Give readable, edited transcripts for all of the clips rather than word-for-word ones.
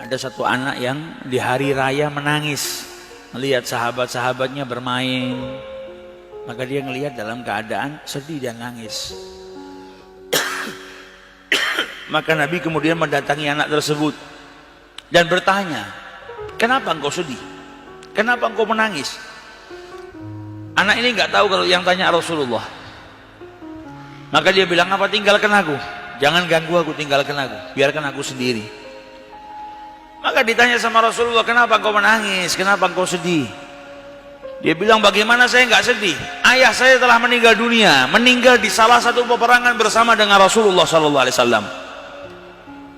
Ada satu anak yang di hari raya menangis melihat sahabat-sahabatnya bermain. Maka dia ngelihat dalam keadaan sedih dan nangis. Maka Nabi kemudian mendatangi anak tersebut dan bertanya, kenapa engkau sedih? Kenapa engkau menangis? Anak ini nggak tahu kalau yang tanya Rasulullah. Maka dia bilang, apa, tinggalkan aku, jangan ganggu aku, tinggalkan aku, biarkan aku sendiri. Maka ditanya sama Rasulullah, kenapa engkau menangis, kenapa engkau sedih? Dia bilang, bagaimana saya nggak sedih? Ayah saya telah meninggal dunia, meninggal di salah satu peperangan bersama dengan Rasulullah SAW.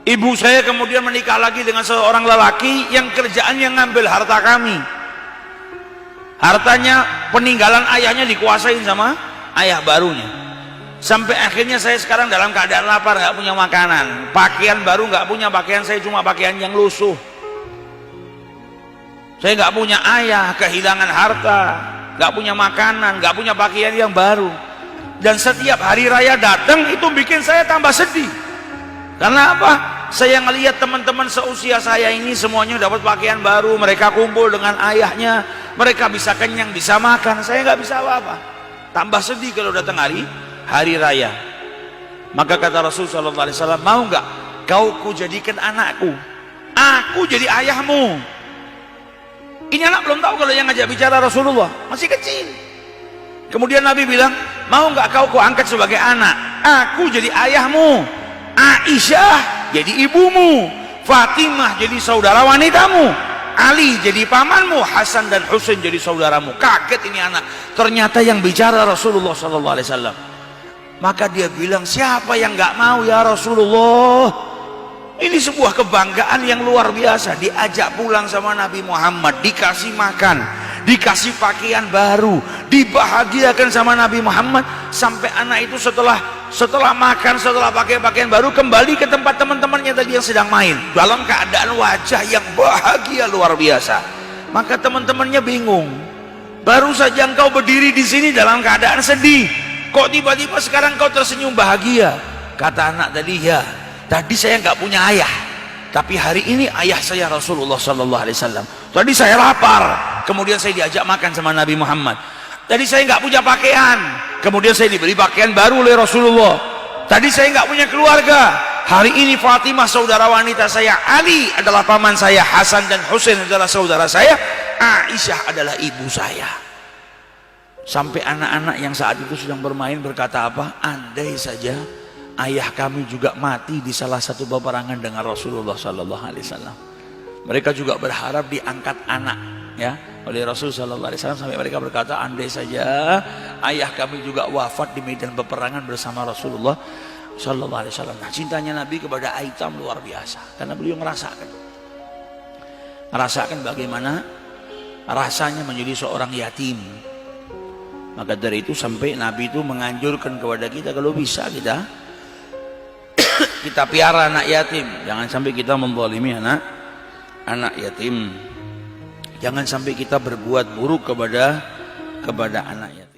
Ibu saya kemudian menikah lagi dengan seorang lelaki yang kerjaannya ngambil harta kami. Hartanya peninggalan ayahnya dikuasain sama ayah barunya. Sampai akhirnya saya sekarang dalam keadaan lapar, nggak punya makanan, pakaian baru nggak punya, pakaian saya cuma pakaian yang lusuh. Saya nggak punya ayah, kehilangan harta, nggak punya makanan, nggak punya pakaian yang baru. Dan setiap hari raya datang itu bikin saya tambah sedih. Karena apa? Saya ngelihat teman-teman seusia saya ini semuanya dapat pakaian baru, mereka kumpul dengan ayahnya, mereka bisa kenyang, bisa makan, saya nggak bisa apa-apa. Tambah sedih kalau datang hari raya. Maka kata Rasulullah SAW, mau nggak kau kujadikan anakku, aku jadi ayahmu. Ini anak belum tahu kalau yang ngajak bicara Rasulullah, masih kecil. Kemudian Nabi bilang, mau nggak kau kuangkat sebagai anak, aku jadi ayahmu, Aisyah jadi ibumu, Fatimah jadi saudara wanitamu, Ali jadi pamanmu, Hasan dan Husain jadi saudaramu. Kaget ini anak, ternyata yang bicara Rasulullah SAW. Maka dia bilang, siapa yang nggak mau ya Rasulullah? Ini sebuah kebanggaan yang luar biasa. Diajak pulang sama Nabi Muhammad, dikasih makan, dikasih pakaian baru, dibahagiakan sama Nabi Muhammad. Sampai anak itu setelah makan, setelah pakai pakaian baru, kembali ke tempat teman-temannya tadi yang sedang main, dalam keadaan wajah yang bahagia luar biasa. Maka teman-temannya bingung, baru saja engkau berdiri di sini dalam keadaan sedih, kok tiba-tiba sekarang kau tersenyum bahagia? Kata anak tadi, ya, tadi saya nggak punya ayah, tapi hari ini ayah saya Rasulullah SAW. Tadi saya lapar, kemudian saya diajak makan sama Nabi Muhammad. Tadi saya nggak punya pakaian, kemudian saya diberi pakaian baru oleh Rasulullah. Tadi saya nggak punya keluarga, hari ini Fatimah saudara wanita saya, Ali adalah paman saya, Hasan dan Husain adalah saudara saya, Aisyah adalah ibu saya. Sampai anak-anak yang saat itu sedang bermain berkata apa? Andai saja ayah kami juga mati di salah satu peperangan dengan Rasulullah SAW. Mereka juga berharap diangkat anak, ya, oleh Rasul SAW. Sampai mereka berkata, andai saja ayah kami juga wafat di medan peperangan bersama Rasulullah SAW. Nah, cintanya Nabi kepada Aitam luar biasa, karena beliau ngerasakan bagaimana rasanya menjadi seorang yatim. Maka dari itu sampai Nabi itu menganjurkan kepada kita, kalau bisa kita piara anak yatim, jangan sampai kita menzalimi anak yatim, jangan sampai kita berbuat buruk kepada anak yatim.